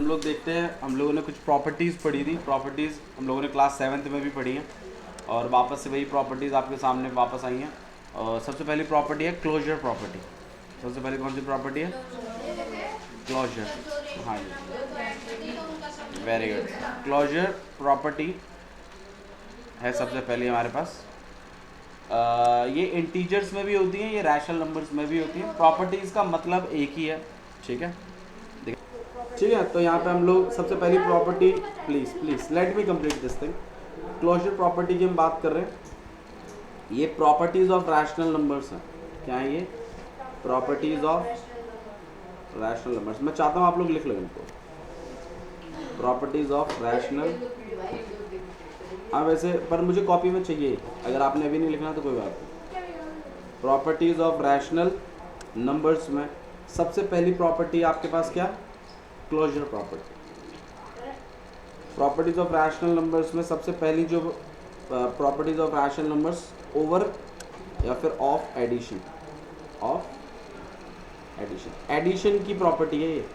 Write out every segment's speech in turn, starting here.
लोग देखते हैं, हम लोगों ने कुछ प्रॉपर्टीज़ पढ़ी थी। प्रॉपर्टीज़ हम लोगों ने क्लास 7th में भी पढ़ी हैं और वापस से वही प्रॉपर्टीज़ आपके सामने वापस आई हैं। और सबसे पहली प्रॉपर्टी है क्लोजर प्रॉपर्टी। सबसे पहले कौन सी प्रॉपर्टी है? क्लोजर। हाँ जी, वेरी गुड। क्लोजर प्रॉपर्टी है सबसे पहली हमारे पास। ये इंटीजर्स में भी होती हैं, ये रैशनल नंबर्स में भी होती हैं। प्रॉपर्टीज़ का मतलब एक ही है, ठीक है? ठीक है, तो यहाँ पे हम लोग सबसे पहली property, please let me complete this thing. Closure property की हम बात कर रहे हैं। ये प्रॉपर्टीज़ ऑफ रैशनल नंबर्स हैं। क्या है ये? Properties of rational numbers. मैं चाहता हूँ आप लोग लिख लो इनको, प्रॉपर्टीज़ ऑफ रैशनल। हाँ वैसे पर मुझे कॉपी में चाहिए, अगर आपने अभी नहीं लिखना तो कोई बात नहीं। प्रॉपर्टीज़ ऑफ रैशनल नंबर्स में सबसे पहली प्रॉपर्टी आपके पास क्या? Closure property. Properties of rational numbers में सबसे पहली जो properties of rational numbers, over या फिर ऑफ एडिशन। एडिशन की प्रॉपर्टी है ये।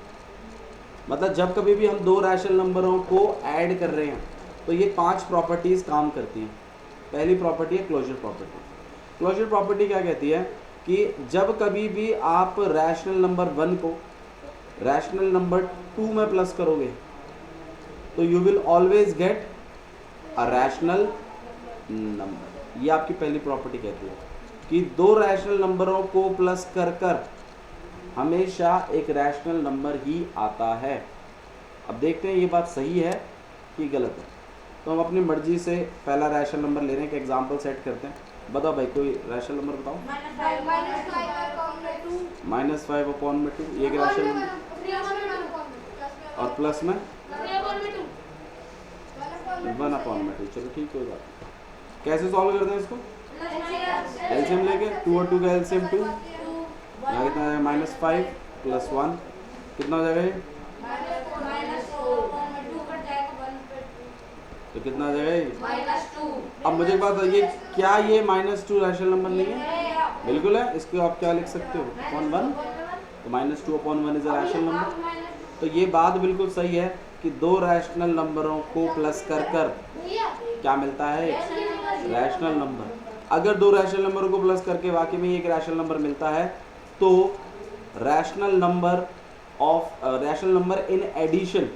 मतलब जब कभी भी हम दो रैशनल नंबरों को ऐड कर रहे हैं तो ये 5 प्रॉपर्टीज़ काम करती हैं। पहली प्रॉपर्टी है क्लोजर प्रॉपर्टी। क्लोजर प्रॉपर्टी क्या कहती है कि जब कभी भी आप रैशनल नंबर 1 को रैशनल नंबर 2 में प्लस करोगे तो you will always get a rational number. ये आपकी पहली प्रॉपर्टी कहती है कि दो रैशनल नंबरों को प्लस कर कर हमेशा एक रैशनल नंबर ही आता है। अब देखते हैं ये बात सही है कि गलत है। तो हम अपनी मर्जी से पहला रैशनल नंबर ले रहे हैं। एक एग्जांपल सेट करते हैं। बताओ भाई, कोई रैशनल नंबर बताओ। -5/2। ये एक रैशनल नंबर, और प्लस में 1/2। चलो ठीक, कोई बात नहीं। कैसे सॉल्व करते हैं इसको? एलसीएम लेके 2 और 2 का एलसीएम 2। यहाँ कितना है? -5 + 1 कितना हो जाएगा ये? तो कितना आ जाएगा ये? -2। अब मुझे एक बात बताइए, क्या ये -2 रैशनल नंबर नहीं है? बिल्कुल है। इसको आप क्या लिख सकते हो? 1/1। तो -2/1 इज अ रैशनल नंबर। तो ये बात बिल्कुल सही है कि दो रैशनल नंबरों को प्लस कर कर क्या मिलता है? Rational number. अगर दो रैशनल नंबरों को प्लस करके वाकई में एक रैशनल नंबर मिलता है तो rational number in addition,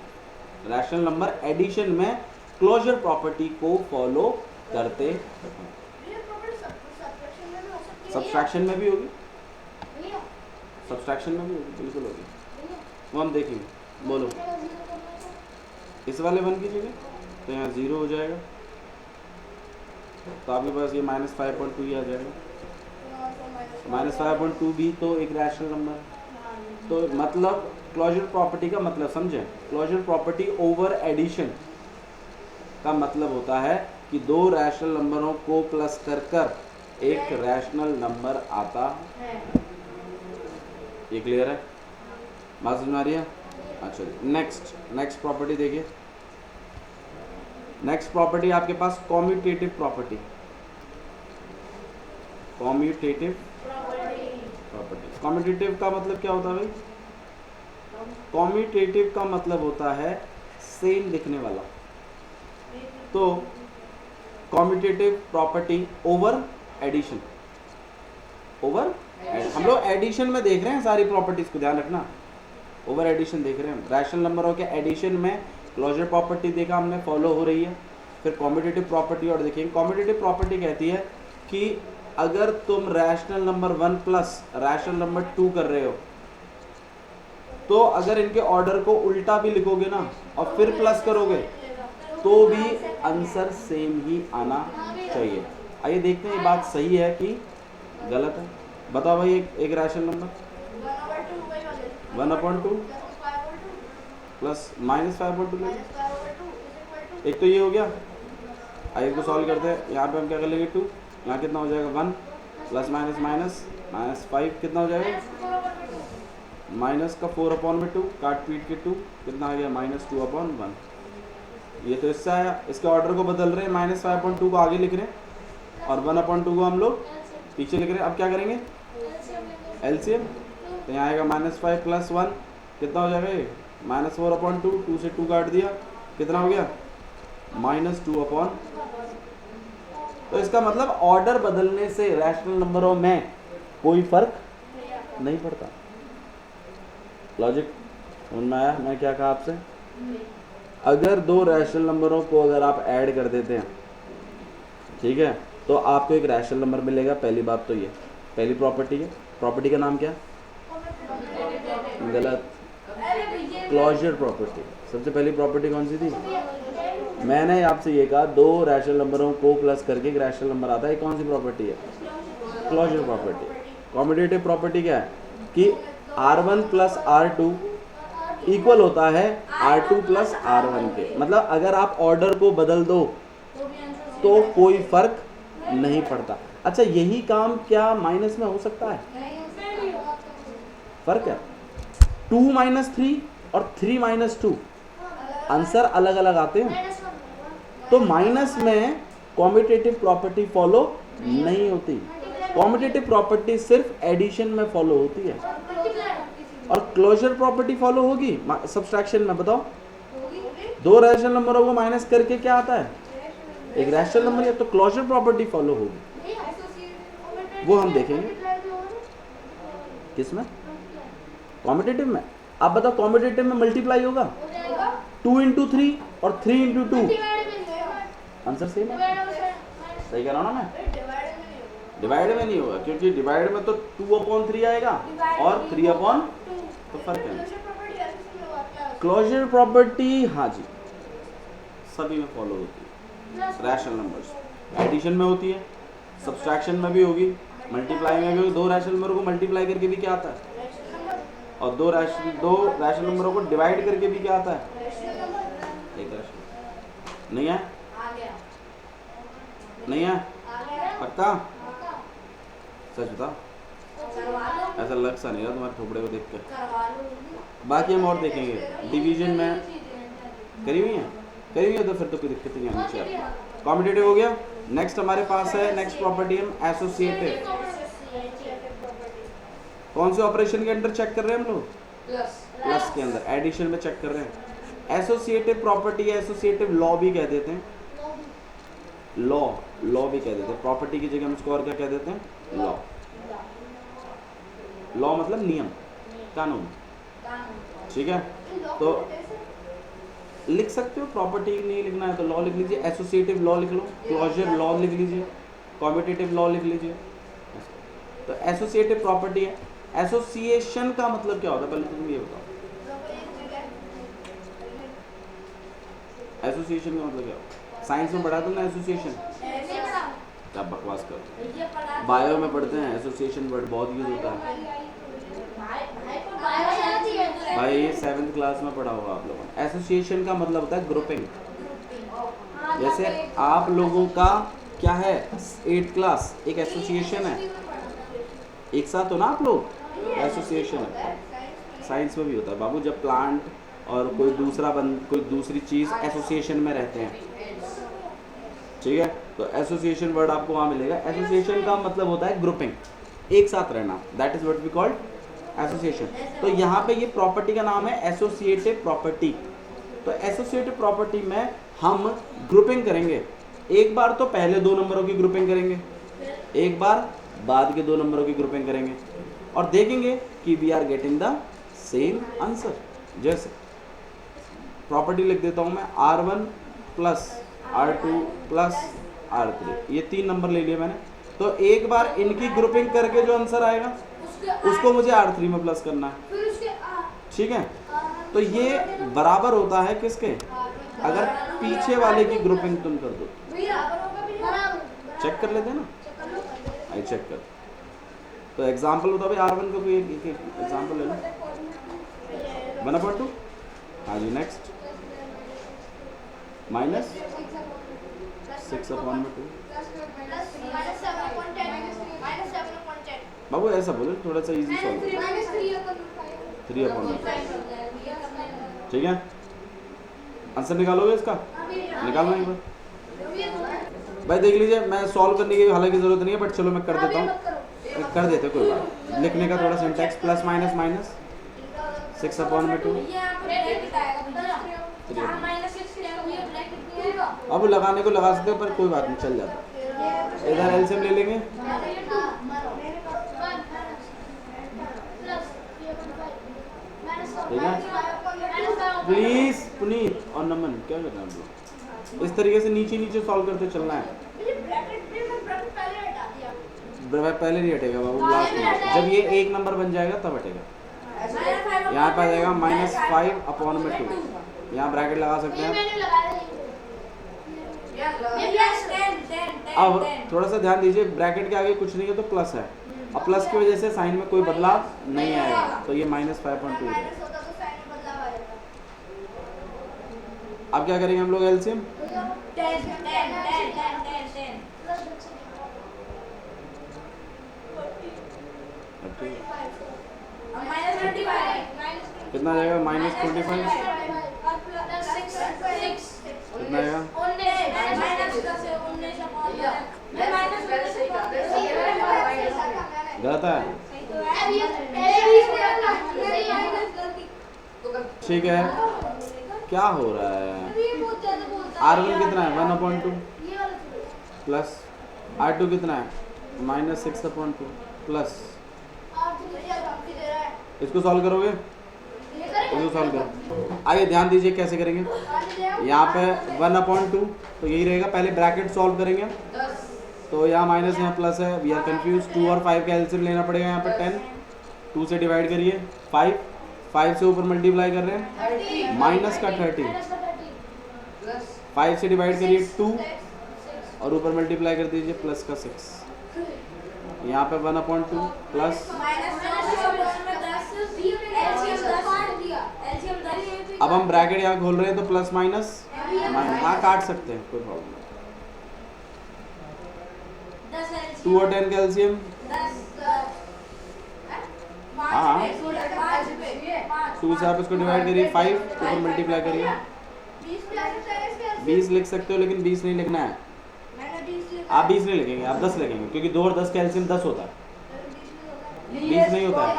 rational number addition में क्लोजर प्रॉपर्टी को फॉलो करते हैं। सब्सट्रैक्शन में भी होगी, सब्सट्रैक्शन में भी होगी, बिल्कुल होगी। वो हम देखेंगे। बोलो, इस वाले 1 की जगह तो यहाँ 0 हो जाएगा, तो आपके पास ये -5.2 ही आ जाएगा। -5.2 भी तो एक रैशनल नंबर। तो मतलब क्लोजर प्रॉपर्टी का मतलब समझें, क्लोजर प्रॉपर्टी ओवर एडिशन का मतलब होता है कि दो रैशनल नंबरों को प्लस कर कर एक रैशनल नंबर आता है। ये क्लियर है? बात समझ आ रही है? अच्छा, नेक्स्ट प्रॉपर्टी देखिए। नेक्स्ट प्रॉपर्टी आपके पास commutative property. Commutative property. Commutative का मतलब क्या होता है भाई? कॉम्यूटेटिव का मतलब होता है सेम दिखने वाला। तो कॉम्यूटेटिव प्रॉपर्टी ओवर एडिशन। हम लोग एडिशन में देख रहे हैं सारी प्रॉपर्टीज को, ध्यान रखना। ओवर एडिशन देख रहे हैं, रैशनल नंबरों के एडिशन में क्लोजर प्रॉपर्टी देखा हमने, फॉलो हो रही है। फिर कॉम्यूटेटिव प्रॉपर्टी और देखिए। कॉम्यूटेटिव प्रॉपर्टी कहती है कि अगर तुम rational number 1 plus rational number 2 कर रहे हो तो अगर इनके ऑर्डर को उल्टा भी लिखोगे ना और फिर प्लस करोगे तो भी आंसर सेम ही आना चाहिए। आइए देखते हैं ये बात सही है कि गलत है। बताओ भाई, एक रैशनल नंबर 1/2 प्लस -5/2 ले। एक तो ये हो गया। आइए इसको सॉल्व करते हैं। यहाँ पे हम क्या कर लेंगे? 2। यहाँ कितना हो जाएगा? 1 प्लस -5 कितना हो जाएगा? माइनस का 4/2 काट पीट के 2 कितना आ गया? -2/1। ये तो इससे आया। इसके ऑर्डर को बदल रहे हैं, -5/2 को आगे लिख रहे हैं और 1/2 को हम लोग पीछे लिख रहे हैं। अब क्या करेंगे? एलसीएम। तो यहाँ आएगा -5 + 1 कितना हो जाएगा? ये -4/2, 2 से 2 काट दिया, कितना हो गया -2/। तो इसका मतलब ऑर्डर बदलने से रैशनल नंबरों में कोई फर्क नहीं पड़ता। लॉजिक समझ में आया मैं क्या कहा आपसे? अगर दो रैशनल नंबरों को अगर आप ऐड कर देते हैं, ठीक है, तो आपको एक रैशनल नंबर मिलेगा। पहली बात तो ये पहली प्रॉपर्टी है। प्रॉपर्टी का नाम क्या? गलत, क्लोजर प्रॉपर्टी। सबसे पहली प्रॉपर्टी कौन सी थी? मैंने आपसे ये कहा दो रैशनल नंबरों को प्लस करके एक रैशनल नंबर आता है, कौन सी प्रॉपर्टी है? Closure property. कॉम्यूटेटिव प्रॉपर्टी क्या है कि R1 प्लस R2 इक्वल होता है R2 प्लस R1 के। मतलब अगर आप ऑर्डर को बदल दो तो कोई फर्क नहीं पड़ता। अच्छा, यही काम क्या माइनस में हो सकता है? फर्क है 2 - 3 और 3 - 2 आंसर अलग अलग आते हैं। तो माइनस में कॉम्यूटेटिव प्रॉपर्टी फॉलो नहीं होती। कॉम्यूटेटिव प्रॉपर्टी सिर्फ एडिशन में फॉलो होती है और क्लोजर प्रॉपर्टी फॉलो होगी सब्सट्रैक्शन में। बताओ, दो रैशनल नंबरों को माइनस करके क्या आता है? एक रैशनल नंबर है। तो क्लोजर प्रॉपर्टी फॉलो होगी, वो हम देखेंगे किसमें? कॉम्यूटेटिव में। आप बताओ, कॉम्यूटेटिव में मल्टीप्लाई होगा 2 × 3 और 3 × 2, आंसर सेम है। सही कह रहा हूँ ना मैं? डिवाइड में नहीं होगा, क्योंकि डिवाइड में तो 2/3 आएगा और 3/, तो फर्क है। क्लोजर प्रॉपर्टी हाँ जी सभी में फॉलो होती है। रैशनल नंबर्स एडिशन में होती है, सब्सट्रैक्शन में भी होगी, मल्टीप्लाई में भी होगी। दो रैशनल नंबरों को मल्टीप्लाई करके भी क्या आता है? और दो रैशनल नंबरों को डिवाइड करके भी क्या आता है? एक रैशनल। नहीं है? नहीं है? पक्का? सच बता, ऐसा लग सा नहीं रहा तुम्हारे थोपड़े को देख कर। बाकी हम और देखेंगे। डिवीजन में करी हुई है तो फिर तो कोई दिक्कत नहीं आनी चाहिए। कॉम्पिटेटिव हो गया। नेक्स्ट हमारे पास है, नेक्स्ट प्रॉपर्टी हम एसोसिएटिव। कौन से ऑपरेशन के अंदर चेक कर रहे हैं हम लोग? प्लस के अंदर, एडिशन में चेक कर रहे हैं। एसोसिएटिव प्रॉपर्टी, एसोसिएटिव लॉ भी कह देते हैं। लॉ भी कह देते हैं। प्रॉपर्टी की जगह हम इसको और क्या कह देते हैं? लॉ। लॉ मतलब नियम, कानून, ठीक है। तो लिख सकते हो, प्रॉपर्टी नहीं लिखना है तो लॉ लिख लीजिए। एसोसिएटिव लॉ लिख लो, क्लोजर लॉ लिख लीजिए, कॉम्यूटेटिव लॉ लिख लीजिए। तो एसोसिएटिव प्रॉपर्टी है। एसोसिएशन का मतलब क्या होता है, पहले तो तुम ये बताओ। एसोसिएशन का मतलब क्या होता है? साइंस में पढ़ा तुमने एसोसिएशन? क्या बकवास करो, बायो में पढ़ते हैं एसोसिएशन वर्ड बहुत यूज होता है भाई, 7th क्लास में पढ़ा होगा आप लोगों ने। एसोसिएशन का मतलब होता है ग्रुपिंग। जैसे आप लोगों का क्या है 8th क्लास, एक एसोसिएशन है, एक साथ हो ना आप लोग, एसोसिएशन है। साइंस में भी होता है बाबू, जब प्लांट और कोई दूसरी चीज़ एसोसिएशन में रहते हैं, ठीक है। तो एसोसिएशन वर्ड आपको वहाँ मिलेगा। एसोसिएशन का मतलब होता है ग्रुपिंग, एक साथ रहना, that is what we called association. तो यहाँ पे ये प्रॉपर्टी का नाम है एसोसिएटिव प्रॉपर्टी। तो एसोसिएटिव प्रॉपर्टी में हम ग्रुपिंग करेंगे। एक बार तो पहले दो नंबरों की ग्रुपिंग करेंगे, एक बार बाद के दो नंबरों की ग्रुपिंग करेंगे, और देखेंगे कि we are getting the same answer. जैसे प्रॉपर्टी लिख देता हूँ मैं, R1 plus R2 plus R3, ये 3 नंबर ले लिए मैंने। तो एक बार इनकी ग्रुपिंग करके जो आंसर आएगा उसको मुझे R3 में प्लस करना है, ठीक है। तो ये बराबर होता है किसके? अगर पीछे वाले की ग्रुपिंग तुम कर दो। चेक कर लेते हैं ना, आई चेक कर। तो एग्जांपल होता है R1 का, कोई एक एग्जांपल ले लो, 1/2। हाँ जी, नेक्स्ट -6/2। बाबू ऐसा बोलो, थोड़ा सा इजी सॉल्व। 3/2, ठीक है। आंसर निकालोगे इसका? निकालना एक बार भाई, देख लीजिए। मैं सॉल्व करने की हालांकि जरूरत नहीं है, बट चलो मैं कर देता हूँ, कर देते कोई बात। लिखने का थोड़ा सिंटैक्स, प्लस माइनस माइनस 6/2, अब लगाने को लगा सकते हो पर कोई बात नहीं, चल जाता। इधर एलसीएम ले लेंगे, ठीक है। प्लीज पुनीत और नमन क्या कर रहे हैं हम लोग, इस तरीके से नीचे नीचे सॉल्व करते चलना है। पहले नहीं हटेगा बाबू, लास्ट में जब ये एक नंबर बन जाएगा तब हटेगा। यहाँ पे आ जाएगा -5/2, यहाँ ब्रैकेट लगा सकते हैं। अब थोड़ा सा ध्यान दीजिए, ब्रैकेट के आगे कुछ नहीं है तो प्लस है, और प्लस की वजह से साइन में कोई बदलाव नहीं आएगा, तो ये -5/2 है। अब क्या करेंगे हम लोग एलसीएम, कितना जाएगा -25, कितना आएगा, गलत है, ठीक है। क्या हो रहा है, R1 कितना है 1/2 प्लस R2 कितना है -6/2 प्लस, इसको सॉल्व करोगे, इसको सॉल्व करो। आइए ध्यान दीजिए कैसे करेंगे, यहाँ पे 1/2 तो यही रहेगा, पहले ब्रैकेट सॉल्व करेंगे तो यहाँ माइनस यहाँ प्लस है, वी आर कंफ्यूज। 2 और 5 का एलसीएम लेना पड़ेगा, यहाँ पे 10, 2 से डिवाइड करिए 5 से ऊपर मल्टीप्लाई कर रहे हैं माइनस का 30, 5 से डिवाइड करिए 2 और ऊपर मल्टीप्लाई कर दीजिए प्लस का 6, यहाँ पे 1/2 प्लस, अब हम ब्रैकेट यहाँ खोल रहे हैं तो प्लस माइनस हाँ काट सकते हैं, कोई प्रॉब्लम नहीं। 2 और 10 का एलसीएम, हाँ 2 से आप इसको डिवाइड करिए 5 ऊपर मल्टीप्लाई करिए, 20 लिख सकते हो लेकिन 20 नहीं लिखना है, आप 20 नहीं लिखेंगे, आप 10 लिखेंगे क्योंकि 2 और 10 का एलसीएम 10 होता है, 20 नहीं होता है।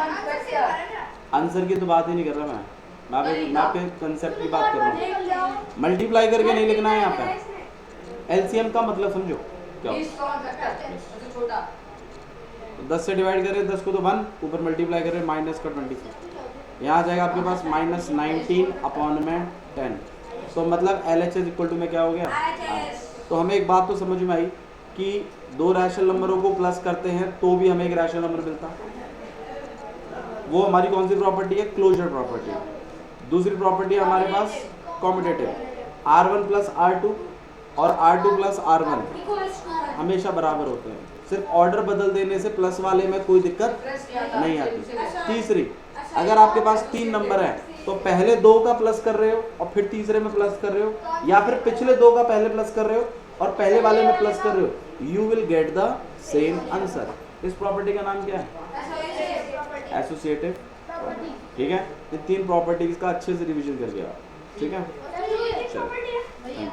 आंसर की तो बात ही नहीं कर रहा मैं आपके कंसेप्ट की बात कर रहा हूँ। मल्टीप्लाई करके नहीं लिखना है यहाँ पे, एलसीएम का मतलब समझो क्या होता है। 10 से डिवाइड करें 10 को तो 1, ऊपर मल्टीप्लाई करें माइनस का 24, यहाँ आ जाएगा आपके पास -19/10, तो मतलब LHS इक्वल टू में क्या हो गया। तो हमें एक बात तो समझ में आई कि 2 रैशनल नंबरों को प्लस करते हैं तो भी हमें एक रैशनल नंबर मिलता है, वो हमारी कौन सी प्रॉपर्टी है, क्लोजर प्रॉपर्टी। दूसरी प्रॉपर्टी है हमारे पास कॉम्यूटेटिव, R1 + R2 और R2 + R1 हमेशा बराबर होते हैं, सिर्फ ऑर्डर बदल देने से प्लस वाले में कोई दिक्कत नहीं आती। तीसरी, अगर आपके पास 3 नंबर है तो पहले 2 का प्लस कर रहे हो और फिर तीसरे में प्लस कर रहे हो, या फिर पिछले 2 का पहले प्लस कर रहे हो और पहले वाले में प्लस कर रहे हो, you will get the same answer. इस प्रॉपर्टी का नाम क्या है, एसोसिएटिव। ठीक है, ये 3 प्रॉपर्टीज का अच्छे से रिवीजन कर लिया, ठीक है, चलो थैंक यू।